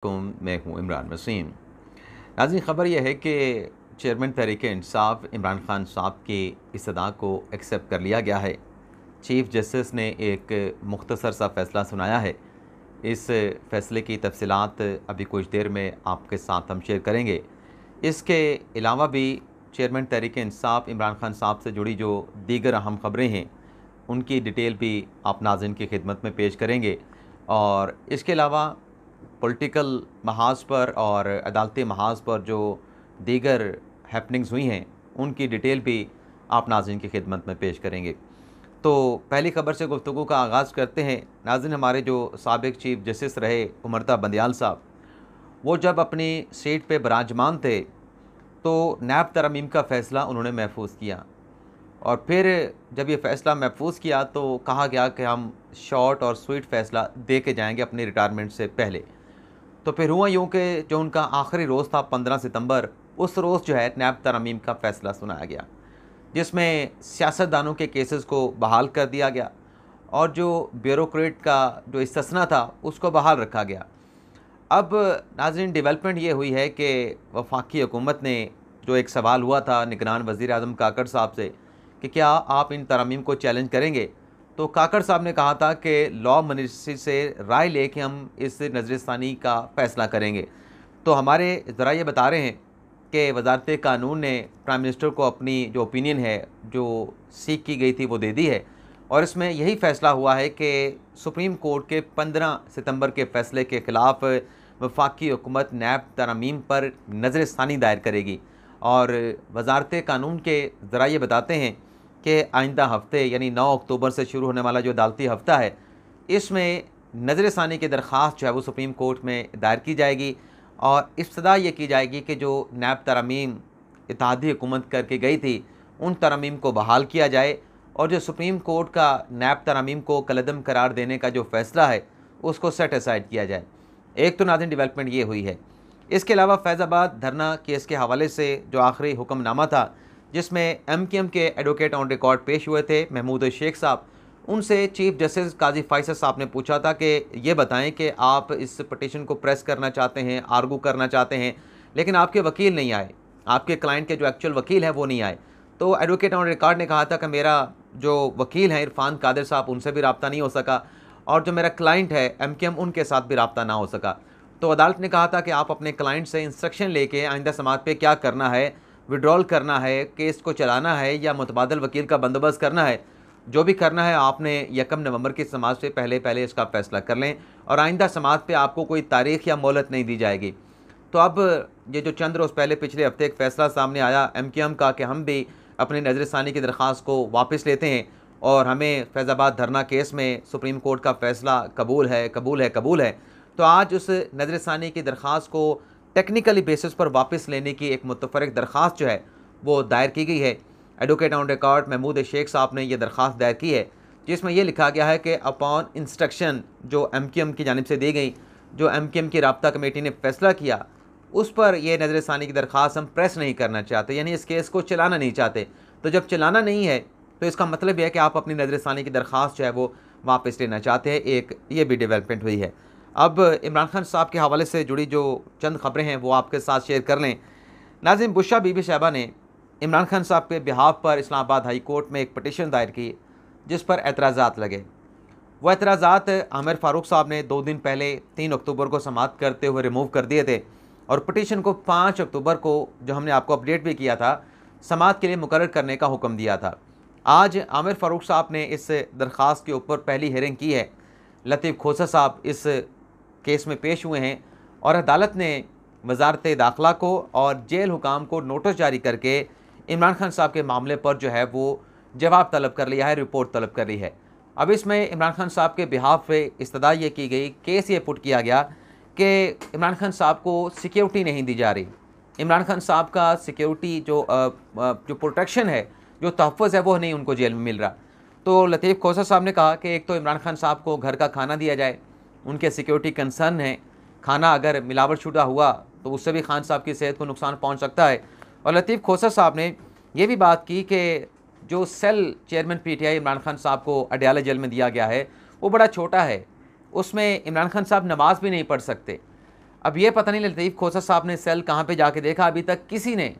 मैं हूँ इमरान वसीम। नाज़रीन, ख़बर यह है कि चेयरमैन तहरीक-ए-इंसाफ़ इमरान खान साहब की इस्तदा को एक्सेप्ट कर लिया गया है। चीफ़ जस्टिस ने एक मुख्तसर सा फ़ैसला सुनाया है। इस फ़ैसले की तफ़सीलात अभी कुछ देर में आपके साथ हम शेयर करेंगे। इसके अलावा भी चेयरमैन तहरीक-ए-इंसाफ़ इमरान खान साहब से जुड़ी जो दीगर अहम ख़बरें हैं, उनकी डिटेल भी आप नाज़रीन की खिदमत में पेश करेंगे। और इसके अलावा पॉलिटिकल महाज पर और अदालती महाज पर जो दीगर हैपनिंग्स हुई हैं, उनकी डिटेल भी आप नाज़रीन की खिदमत में पेश करेंगे। तो पहली खबर से गुफ्तगू का आगाज़ करते हैं। नाज़रीन, हमारे जो साबिक़ चीफ़ जस्टिस रहे उमरता बंदियाल साहब, वो जब अपनी सीट पे विराजमान थे तो नैब तरमीम का फ़ैसला उन्होंने महफूज किया। और फिर जब ये फ़ैसला महफूज किया तो कहा गया कि हम शॉर्ट और स्वीट फ़ैसला दे के जाएंगे अपनी रिटायरमेंट से पहले। तो फिर हुआ यूँ कि जो उनका आखिरी रोज़ था 15 सितंबर, उस रोज़ जो है नैब तरमीम का फ़ैसला सुनाया गया, जिसमें सियासतदानों के केसेस को बहाल कर दिया गया और जो ब्यूरोक्रेट का जो इस्तिस्ना था उसको बहाल रखा गया। अब नाज़रीन, डेवलपमेंट ये हुई है कि वफाकी हुकूमत ने जो एक सवाल हुआ था निगरान वज़ीर आज़म काकड़ साहब से कि क्या आप इन तरमीम को चैलेंज करेंगे, तो काकड़ साहब ने कहा था कि लॉ मिनिस्ट्री से राय लेके हम इस नज़रसानी का फ़ैसला करेंगे। तो हमारे ज़रा ये बता रहे हैं कि वज़ारत कानून ने प्राइम मिनिस्टर को अपनी जो ओपिनियन है, जो सीख की गई थी, वो दे दी है। और इसमें यही फ़ैसला हुआ है कि सुप्रीम कोर्ट के 15 सितंबर के फ़ैसले के ख़िलाफ़ वफाकी हुकूमत नैब तरमीम पर नज़रसानी दायर करेगी। और वज़ारत कानून के ज़रा ये बताते हैं कि आइंदा हफ़्ते यानी 9 अक्टूबर से शुरू होने वाला जो अदालती हफ़्ता है, इसमें नज़रसानी की दरख्वास्त जो है वो सुप्रीम कोर्ट में दायर की जाएगी और इब्तदा ये की जाएगी कि जो नैब तरमीम इत्तेहादी हुकूमत करके गई थी, उन तरमीम को बहाल किया जाए और जो सुप्रीम कोर्ट का नैब तरमीम को कलअदम करार देने का जो फ़ैसला है, उसको सेट असाइड किया जाए। एक तो नाज़रीन डेवलपमेंट ये हुई है। इसके अलावा फैज़ाबाद धरना केस के हवाले से जो आखिरी हुक्मनामा था, जिसमें MKM के एडवोकेट ऑन रिकॉर्ड पेश हुए थे महमूद शेख साहब, उनसे चीफ जस्टिस काजी फ़ैसल साहब ने पूछा था कि ये बताएं कि आप इस पटिशन को प्रेस करना चाहते हैं, आर्गू करना चाहते हैं, लेकिन आपके वकील नहीं आए, आपके क्लाइंट के जो एक्चुअल वकील हैं वो नहीं आए। तो एडवोकेट ऑन रिकॉर्ड ने कहा था कि मेरा जो वकील हैं इरफान कादिर साहब, उनसे भी रब्ता नहीं हो सका और जो मेरा क्लाइंट है MKM, उनके साथ भी रब्ता ना हो सका। तो अदालत ने कहा था कि आप अपने क्लाइंट से इंस्ट्रक्शन लेके आइंदा समात पे क्या करना है, विड्रॉल करना है, केस को चलाना है या मुतबादल वकील का बंदोबस्त करना है, जो भी करना है आपने 1 नवंबर की समात से पहले पहले इसका फ़ैसला कर लें और आइंदा समात पे आपको कोई तारीख़ या मोहलत नहीं दी जाएगी। तो अब ये जो चंद रोज़ पहले पिछले हफ्ते एक फ़ैसला सामने आया MKM का कि हम भी अपनी नज़रसानी की दरख्वास्त को वापस लेते हैं और हमें फैज़ाबाद धरना केस में सुप्रीम कोर्ट का फ़ैसला कबूल है, कबूल है, कबूल है। तो आज उस नज़रसानी की दरख्वास्त को टेक्निकली बेसिस पर वापस लेने की एक मुतफ़र्रिक़ दरख्वास्त जो है वो दायर की गई है। Advocate on record Mahmood Shaikh साहब ने यह दरख्वास्त दायर की है, जिसमें यह लिखा गया है कि अपॉन इंस्ट्रक्शन जो MKM की जानिब से दी गई, जो MKM की राब्ता कमेटी ने फ़ैसला किया, उस पर यह नज़रसानी की दरख्वास्त हम प्रेस नहीं करना चाहते, यानी इस केस को चलाना नहीं चाहते। तो जब चलाना नहीं है तो इसका मतलब यह है कि आप अपनी नज़रसानी की दरख्वास्त जो है वो वापस लेना चाहते हैं। एक ये भी डेवलपमेंट हुई है। अब इमरान खान साहब के हवाले से जुड़ी जो चंद ख़बरें हैं वो आपके साथ शेयर कर लें। नाज़रीन, बुशरा बीबी साहबा ने इमरान खान साहब के बिहाफ पर इस्लामाबाद हाई कोर्ट में एक पटिशन दायर की, जिस पर एतराज़ात लगे। वह एतराज़ात आमिर फ़ारूक साहब ने 2 दिन पहले 3 अक्टूबर को समाअत करते हुए रिमूव कर दिए थे और पटिशन को 5 अक्टूबर को, जो हमने आपको अपडेट भी किया था, समाअत के लिए मुकर्रर करने का हुक्म दिया था। आज आमिर फ़ारूक साहब ने इस दरख्वास्त के ऊपर पहली हियरिंग की है। लतीफ़ खोसा साहब इस केस में पेश हुए हैं और अदालत ने वज़ारत दाखिला को और जेल हुकाम को नोटिस जारी करके इमरान खान साहब के मामले पर जो है वो जवाब तलब कर लिया है, रिपोर्ट तलब कर ली है। अब इसमें इमरान खान साहब के बिहाफ पे इस्तदा ये की गई, केस ये पुट किया गया कि इमरान खान साहब को सिक्योरिटी नहीं दी जा रही। इमरान खान साहब का सिक्योरिटी जो प्रोटेक्शन है, जो तहफ़्फ़ुज़ है, वो नहीं उनको जेल में मिल रहा। तो लतीफ़ खोसा साहब ने कहा कि एक तो इमरान खान साहब को घर का खाना दिया जाए, उनके सिक्योरिटी कंसर्न है, खाना अगर मिलावटशुदा हुआ तो उससे भी खान साहब की सेहत को नुकसान पहुंच सकता है। और लतीफ़ खोसा साहब ने यह भी बात की कि जो cell chairman PTI Imran Khan साहब को अडयाला जेल में दिया गया है वो बड़ा छोटा है, उसमें इमरान खान साहब नमाज भी नहीं पढ़ सकते। अब ये पता नहीं लतीफ़ खोसा साहब ने सेल कहाँ पे जाके देखा, अभी तक किसी ने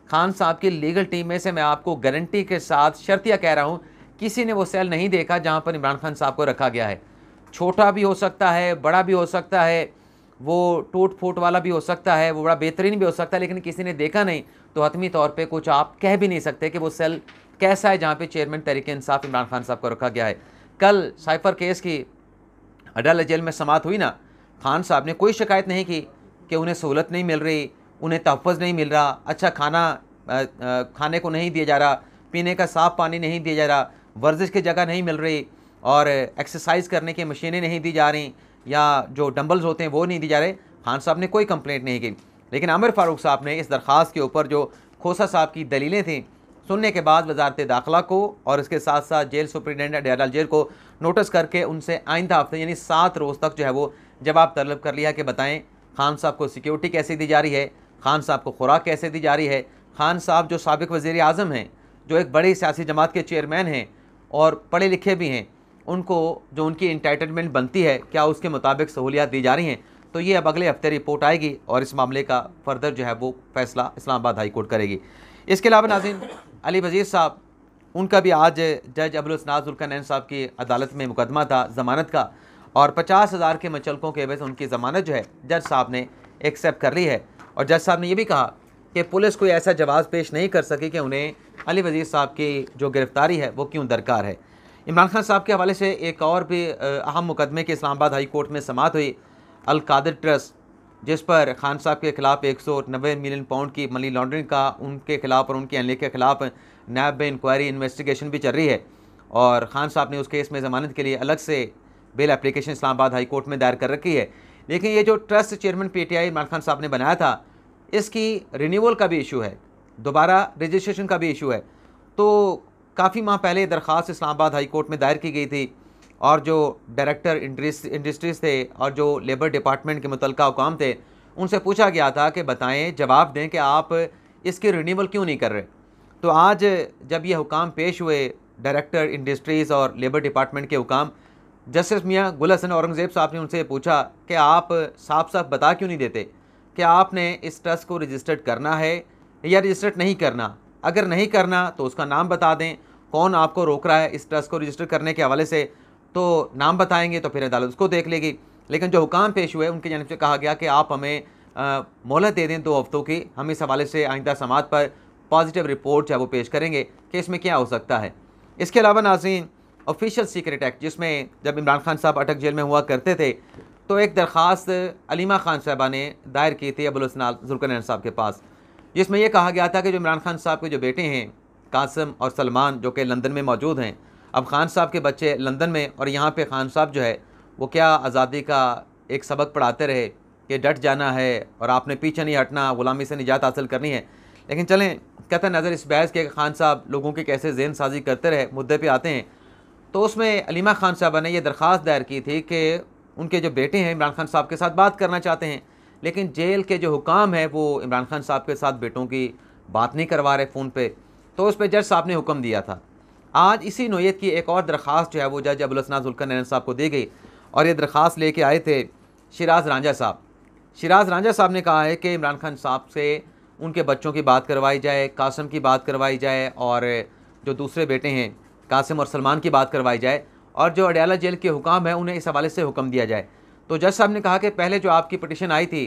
खान साहब की लीगल टीम में से, मैं आपको गारंटी के साथ शर्तिया कह रहा हूँ, किसी ने वो सेल नहीं देखा जहाँ पर इमरान खान साहब को रखा गया है। छोटा भी हो सकता है, बड़ा भी हो सकता है, वो टूट फूट वाला भी हो सकता है, वो बड़ा बेहतरीन भी हो सकता है, लेकिन किसी ने देखा नहीं तो हतमी तौर पे कुछ आप कह भी नहीं सकते कि वो सेल कैसा है जहाँ पे चेयरमैन तहरीक इंसाफ इमरान खान साहब को रखा गया है। कल साइफर केस की अडालत जेल में समात हुई ना, खान साहब ने कोई शिकायत नहीं की कि उन्हें सहूलत नहीं मिल रही, उन्हें तहफ़्फ़ुज़ नहीं मिल रहा, अच्छा खाना खाने को नहीं दिया जा रहा, पीने का साफ़ पानी नहीं दिया जा रहा, वर्जिश की जगह नहीं मिल रही और एक्सरसाइज करने की मशीनें नहीं दी जा रही, या जो डंबल्स होते हैं वो नहीं दी जा रहे। खान साहब ने कोई कंप्लेंट नहीं की, लेकिन आमिर फ़ारूक साहब ने इस दरख्वास्त के ऊपर जो खोसा साहब की दलीलें थीं सुनने के बाद वजारत दाखिला को और इसके साथ साथ जेल सुप्रिटेंडेंट अडयाला जेल को नोटिस करके उनसे आइंदा हफ्ते यानी 7 रोज़ तक जो है वो जवाब तलब कर लिया कि बताएं खान साहब को सिक्योरिटी कैसे दी जा रही है, खान साहब को खुराक कैसे दी जा रही है, खान साहब जो साबिक वज़ीर आज़म हैं, जो एक बड़ी सियासी जमात के चेयरमैन हैं और पढ़े लिखे भी हैं, उनको जो उनकी इंटाइटलमेंट बनती है क्या उसके मुताबिक सहूलियात दी जा रही हैं। तो ये अब अगले हफ्ते रिपोर्ट आएगी और इस मामले का फर्दर जो है वो फैसला इस्लामाबाद हाई कोर्ट करेगी। इसके अलावा नाज़रीन, अली वज़ीर साहब, उनका भी आज जज अबुल हसन ज़ुल्करनैन साहब की अदालत में मुकदमा था ज़मानत का, और 50,000 के मचलकों के एवज़ उनकी ज़मानत जो है जज साहब ने एक्सेप्ट कर ली है। और जज साहब ने यह भी कहा कि पुलिस कोई ऐसा जवाब पेश नहीं कर सकी कि उन्हें अली वज़ीर साहब की जो गिरफ़्तारी है वो क्यों दरकार है। इमरान खान साहब के हवाले से एक और भी अहम मुकदमे के इस्लामाबाद हाई कोर्ट में समात हुई, अल कादिर ट्रस्ट, जिस पर खान साहब के खिलाफ 190 मिलियन पाउंड की मनी लॉन्ड्रिंग का उनके खिलाफ और उनके अहलिया के खिलाफ नैब में इंक्वायरी इन्वेस्टिगेशन भी चल रही है। और खान साहब ने उस केस में ज़मानत के लिए अलग से bail application Islamabad high court में दायर कर रखी है। लेकिन ये जो trust chairman PTI Imran Khan साहब ने बनाया था, इसकी रिन्यूअल का भी इशू है, दोबारा रजिस्ट्रेशन का भी इशू है। तो काफ़ी माह पहले दरख्वास्त इस्लामाबाद हाई कोर्ट में दायर की गई थी और जो डायरेक्टर इंडस्ट्रीज़ थे और जो लेबर डिपार्टमेंट के मुतल्लिका हुकाम थे, उनसे पूछा गया था कि बताएं, जवाब दें कि आप इसकी रिन्यूअल क्यों नहीं कर रहे। तो आज जब ये हुकाम पेश हुए डायरेक्टर इंडस्ट्रीज़ और लेबर डिपार्टमेंट के हुकाम, जस्टिस मियाँ गुल हसन औरंगज़ेब साहब ने उनसे पूछा कि आप साफ साफ बता क्यों नहीं देते कि आपने इस ट्रस्ट को रजिस्टर्ड करना है या रजिस्टर्ड नहीं करना। अगर नहीं करना तो उसका नाम बता दें, कौन आपको रोक रहा है इस ट्रस्ट को रजिस्टर करने के हवाले से, तो नाम बताएंगे तो फिर अदालत उसको देख लेगी। लेकिन जो हुकाम पेश हुए उनकी जानिब से कहा गया कि आप हमें मोहलत दे दें 2 हफ्तों की, हम इस हवाले से आइंदा समात पर पॉजिटिव रिपोर्ट है वो पेश करेंगे कि इसमें क्या हो सकता है। इसके अलावा नाज़रीन, ऑफिशियल सीक्रेट एक्ट, जिसमें जब इमरान खान साहब अटक जेल में हुआ करते थे तो एक दरख्वास्त अलीमा खान साहबा ने दायर की थी अबुल हसन ज़ुल्करनैन साहब के पास, जिसमें यह कहा गया था कि जो इमरान खान साहब के जो बेटे हैं कासिम और सलमान, जो कि लंदन में मौजूद हैं, अब खान साहब के बच्चे लंदन में और यहाँ पे खान साहब जो है वो क्या आज़ादी का एक सबक पढ़ाते रहे कि डट जाना है और आपने पीछे नहीं हटना, ग़ुलामी से निजात हासिल करनी है। लेकिन चलें, कतई नज़र इस बहस के खान साहब लोगों की कैसे जहन साजी करते रहे, मुद्दे पे आते हैं। तो उसमें अलीमा खान साहबा ने यह दरख्वास्त दायर की थी कि उनके जो बेटे हैं इमरान खान साहब के साथ बात करना चाहते हैं, लेकिन जेल के जो हुकाम है वो इमरान खान साहब के साथ बेटों की बात नहीं करवा रहे फ़ोन पे। तो उस पर जज साहब ने हुक्म दिया था। आज इसी नोयत की एक और दरख्वास्त जो है वो जज अबुल हसन ज़ुल्करनैन साहब को दी गई और ये दरख्वास्त लेके आए थे शिराज रांझा साहब। शिराज रांझा साहब ने कहा है कि इमरान खान साहब से उनके बच्चों की बात करवाई जाए, कासिम की बात करवाई जाए और जो दूसरे बेटे हैं कासिम और सलमान की बात करवाई जाए, और जो अडयाला जेल के हुकाम है उन्हें इस हवाले से हुक्म दिया जाए। तो जज साहब ने कहा कि पहले जो आपकी पटिशन आई थी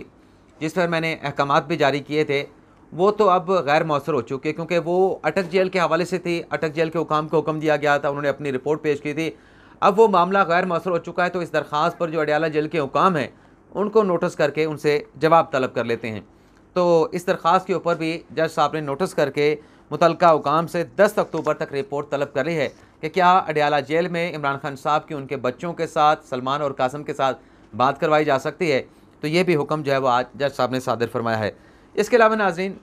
जिस पर मैंने अहकामात भी जारी किए थे वो तो अब गैर मौसर हो चुके, क्योंकि वो अटक जेल के हवाले से थी, अटक जेल के हुकाम को हुक्म दिया गया था, उन्होंने अपनी रिपोर्ट पेश की थी, अब वो मामला गैर मौसर हो चुका है। तो इस दरख्वास्त पर जो अडयाला जेल के हुकाम है उनको नोटिस करके उनसे जवाब तलब कर लेते हैं। तो इस दरख्वास्त के ऊपर भी जज साहब ने नोटिस करके मुतल्लिका हुकाम से 10 अक्टूबर तक रिपोर्ट तलब कर ली है कि क्या अडयाला जेल में इमरान खान साहब की उनके बच्चों के साथ, सलमान और कासिम के साथ बात करवाई जा सकती है। तो ये भी हुक्म जो है वो आज जज साहब ने सादिर फरमाया है। इसके अलावा नाज़रीन,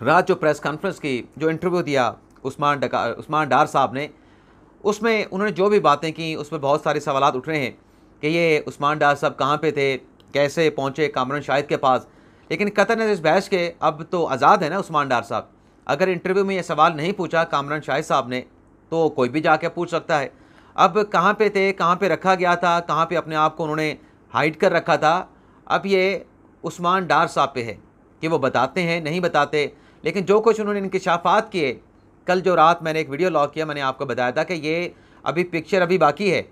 रात जो प्रेस कॉन्फ्रेंस की जो इंटरव्यू दिया उस्मान डार साहब ने, उसमें उन्होंने जो भी बातें की उस पर बहुत सारे सवाल उठ रहे हैं कि ये उस्मान डार साहब कहाँ पे थे, कैसे पहुँचे कामरान शाहिद के पास। लेकिन कतई नज़र इस बहस के अब तो आज़ाद है ना उस्मान डार साहब। अगर इंटरव्यू में ये सवाल नहीं पूछा कामरान शाहिद साहब ने तो कोई भी जाके पूछ सकता है। अब कहाँ पे थे, कहाँ पे रखा गया था, कहाँ पे अपने आप को उन्होंने हाइड कर रखा था, अब ये उस्मान डार साहब पे है कि वो बताते हैं नहीं बताते, लेकिन जो कुछ उन्होंने इंकशाफात किए, कल जो रात मैंने एक वीडियो लॉन्च किया, मैंने आपको बताया था कि ये अभी पिक्चर अभी बाकी है।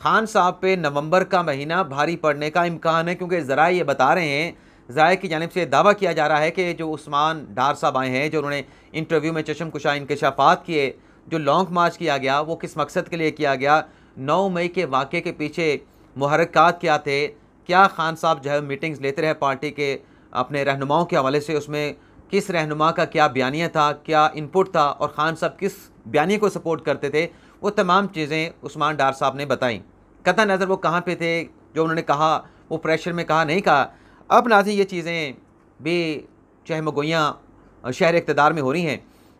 खान साहब पे नवंबर का महीना भारी पड़ने का इम्कान है, क्योंकि ज़रा ये बता रहे हैं, ज़राए की जानिब से दावा किया जा रहा है कि जो उस्मान डार साहब आए हैं, जो उन्होंने इंटरव्यू में चशम कुशा इंकशाफात किए, जो लॉन्ग मार्च किया गया वो किस मकसद के लिए किया गया, 9 मई के वाक़े के पीछे मुहर्रिकात क्या थे, क्या खान साहब जो है मीटिंग्स लेते रहे पार्टी के अपने रहनुमाओं के हवाले से, उसमें किस रहनुमा का क्या बयानिया था, क्या इनपुट था और ख़ान साहब किस बयानी को सपोर्ट करते थे, वो तमाम चीज़ें उस्मान डार साहब ने बताई। कतई नज़र वो कहाँ पे थे, जो उन्होंने कहा वो प्रेशर में कहा नहीं कहा। अब नाज़रीन ये चीज़ें भी चहमगोइयाँ शहर इक़्तिदार में हो रही हैं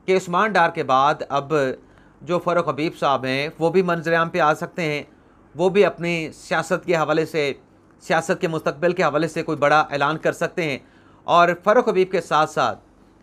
कि उस्मान डार के बाद अब जो फ़ारूक हबीब साहब हैं वो भी मंज़र-ए-आम पे आ सकते हैं, वो भी अपनी सियासत के हवाले से, सियासत के मुस्तक़बिल के हवाले से कोई बड़ा ऐलान कर सकते हैं। और फ़ारूक हबीब के साथ साथ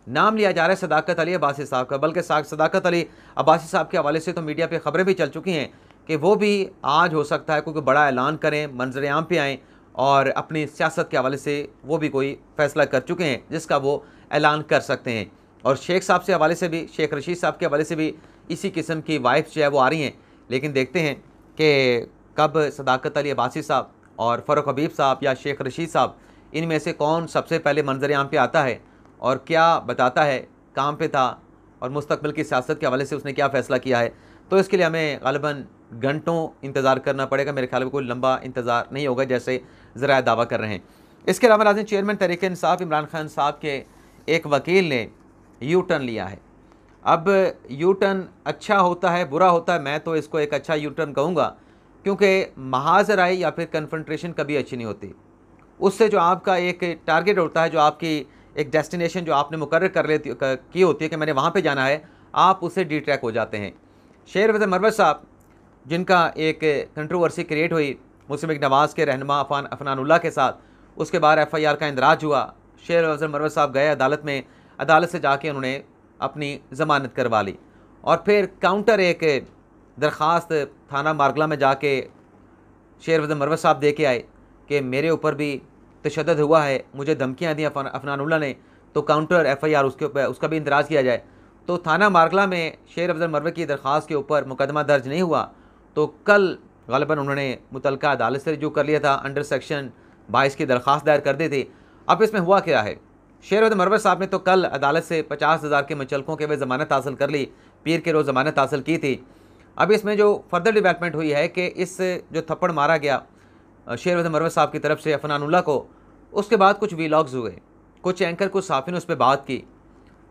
नाम लिया जा रहा है सदाकत अली अब्बासी साहब का, बल्कि सदाकत अली अब्बासी साहब के हवाले से तो मीडिया पे ख़बरें भी चल चुकी हैं कि वो भी आज हो सकता है कोई बड़ा ऐलान करें, मंज़र-ए-आम पे आएँ और अपनी सियासत के हवाले से वो भी कोई फ़ैसला कर चुके हैं जिसका वो ऐलान कर सकते हैं। और शेख साहब से हवाले से भी, शेख रशीद साहब के हवाले से भी इसी किस्म की वाइब्स जो है वो आ रही हैं। लेकिन देखते हैं कि कब सदाकत अली अब्बासी साहब और फ़ारूक हबीब साहब या शेख रशीद साहब, इनमें से कौन सबसे पहले मंज़र-ए-आम पे आता है और क्या बताता है, कहाँ पे था और मुस्तक़बिल की सियासत के हवाले से उसने क्या फ़ैसला किया है। तो इसके लिए हमें ग़ालिबन घंटों इंतज़ार करना पड़ेगा। मेरे ख्याल में कोई लंबा इंतज़ार नहीं होगा जैसे ज़रा दावा कर रहे हैं। इसके अलावा नाज़रीन, चेयरमैन तहरीक इंसाफ़ इमरान खान साहब के एक वकील ने यू टर्न लिया है। अब यू टर्न अच्छा होता है बुरा होता है, मैं तो इसको एक अच्छा यू टर्न कहूँगा, क्योंकि महाज़राई या फिर कन्फ्रंटेशन कभी अच्छी नहीं होती। उससे जो आपका एक टारगेट होता है, जो आपकी एक डेस्टिनेशन जो आपने मुकर्रर की होती है कि मैंने वहाँ पे जाना है, आप उससे डिट्रैक हो जाते हैं। शेर अफजल मरवत साहब, जिनका एक कंट्रोवर्सी क्रिएट हुई मुस्लिम लीग नवाज़ के रहनुमा अफनानुल्लाह के साथ, उसके बाद FIR का इंदराज हुआ। शेर अफजल मरवत साहब गए अदालत में, अदालत से जाके उन्होंने अपनी ज़मानत करवा ली और फिर काउंटर एक दरख्वास्त थाना मारगला में जाके शेर अफजल मरवत साहब दे के आए कि मेरे ऊपर भी तशद्दुद हुआ है, मुझे धमकियाँ दी अफनानुल्लाह ने, तो काउंटर FIR उसके ऊपर उसका भी इंदराज किया जाए। तो थाना मारगला में शेर अफजल मरवत की दरख्वास्त के ऊपर मुकदमा दर्ज नहीं हुआ, तो कल ग़ालिबन उन्होंने मुतल्लिका अदालत से रजू कर लिया था, अंडर सेक्शन 22 की दरख्वास्त दायर कर दी थी। अब इसमें हुआ क्या है, शेर अफजल मरवत साहब ने तो कल अदालत से 50,000 के मुचलकों के वे ज़मानत हासिल कर ली, पीर के रोज़ ज़मानत हासिल की थी। अब इसमें जो फर्दर डेवलपमेंट हुई है कि इस जो थप्पड़ मारा गया शेर अफजल मरवत साहब की तरफ से अफनानुल्लाह को, उसके बाद कुछ वीलॉग्स हुए, कुछ एंकर कुछ सहाफ़ी ने उस पर बात की।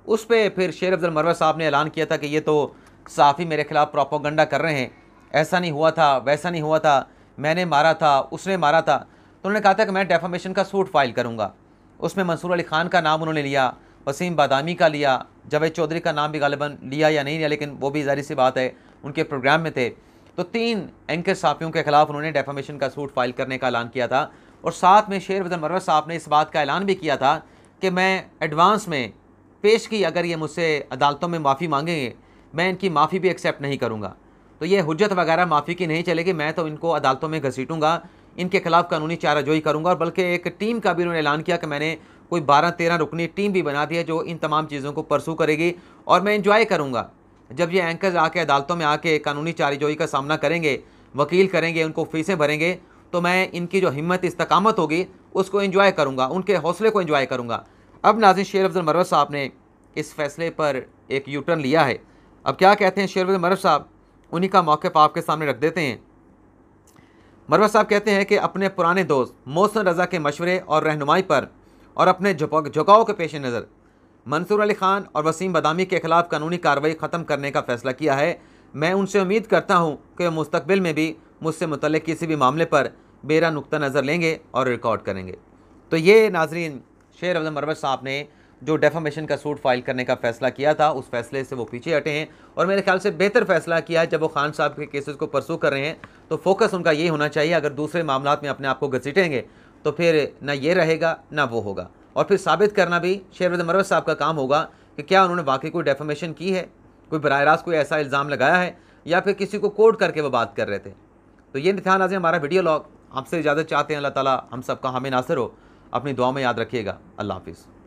उस पर फिर शेर अफजल मरवत साहब ने ऐलान किया था कि ये तो सहाफ़ी मेरे ख़िलाफ़ प्रोपोगंडा कर रहे हैं, ऐसा नहीं हुआ था, वैसा नहीं हुआ था, मैंने मारा था, उसने मारा था। तो उन्होंने कहा था कि मैं डेफामेशन का सूट फाइल करूँगा। उसमें मंसूर अली ख़ान का नाम उन्होंने लिया, वसीम बादामी का लिया, जावेद चौधरी का नाम भी ग़ालिबन लिया या नहीं लिया, लेकिन वो भी ज़ाहिर सी बात है उनके प्रोग्राम में थे। तो 3 एंकर सहाफ़ियों के ख़िलाफ़ उन्होंने डेफामेशन का सूट फाइल करने का ऐलान किया था। और साथ में शेर अफजल मरवत साहब ने इस बात का ऐलान भी किया था कि मैं एडवांस में पेश की, अगर ये मुझसे अदालतों में माफ़ी मांगेंगे, मैं इनकी माफ़ी भी एक्सेप्ट नहीं करूँगा। तो ये हुज्जत वगैरह माफ़ी की नहीं चलेगी, मैं तो इनको अदालतों में घसीटूँगा, इनके खिलाफ़ कानूनी चाराजोई करूँगा। और बल्कि एक टीम का भी उन्होंने ऐलान किया कि मैंने कोई 12-13 रुकनी टीम भी बना दी है जो इन तमाम चीज़ों को परसू करेगी और मैं इंजॉय करूँगा जब ये एंकर्स आके अदालतों में आके कानूनी चाराजोई का सामना करेंगे, वकील करेंगे, उनको फ़ीसें भरेंगे, तो मैं इनकी जो हिम्मत इस्तकामत होगी उसको एंजॉय करूँगा, उनके हौसले को एंजॉय करूँगा। अब नाज़रीन, शेर अफजल मरवत साहब ने इस फैसले पर एक यू टर्न लिया है। अब क्या कहते हैं शेर अफजल मरवत साहब, उन्हीं का मौक़िफ़ आपके सामने रख देते हैं। मरवत साहब कहते हैं कि अपने पुराने दोस्त मोहसिन रज़ा के मशवरे और रहनुमाई पर और अपने झुकाव के पेश नज़र मंसूर अली ख़ान और वसीम बादामी के ख़िलाफ़ कानूनी कार्रवाई ख़त्म करने का फ़ैसला किया है। मैं उनसे उम्मीद करता हूँ कि वह मुस्तक़बिल में भी मुझसे मुतल्लिक़ किसी भी मामले पर मेरा नुक्ता नज़र लेंगे और रिकॉर्ड करेंगे। तो ये नाज़रीन, शेर अफजल मरवत साहब ने जो डेफामेशन का सूट फाइल करने का फ़ैसला किया था, उस फैसले से वो पीछे हटे हैं और मेरे ख्याल से बेहतर फ़ैसला किया है। जब वो खान साहब के केसेस को परसू कर रहे हैं तो फोकस उनका ये होना चाहिए। अगर दूसरे मामलात में अपने आप को घसीटेंगे तो फिर ना ये रहेगा ना वो होगा, और फिर साबित करना भी शेर अफजल मरवत साहब का काम होगा कि क्या उन्होंने वाकई कोई डेफामेशन की है, कोई बराह रास्त कोई ऐसा इल्ज़ाम लगाया है या फिर किसी को कोट करके वो बात कर रहे थे। तो ये था नाज़रीन हमारा वीडियो लॉग। आपसे इजाज़त चाहते हैं। अल्लाह ताला हम सबका हामी नासिर हो। अपनी दुआ में याद रखिएगा। अल्लाह हाफ़िज़।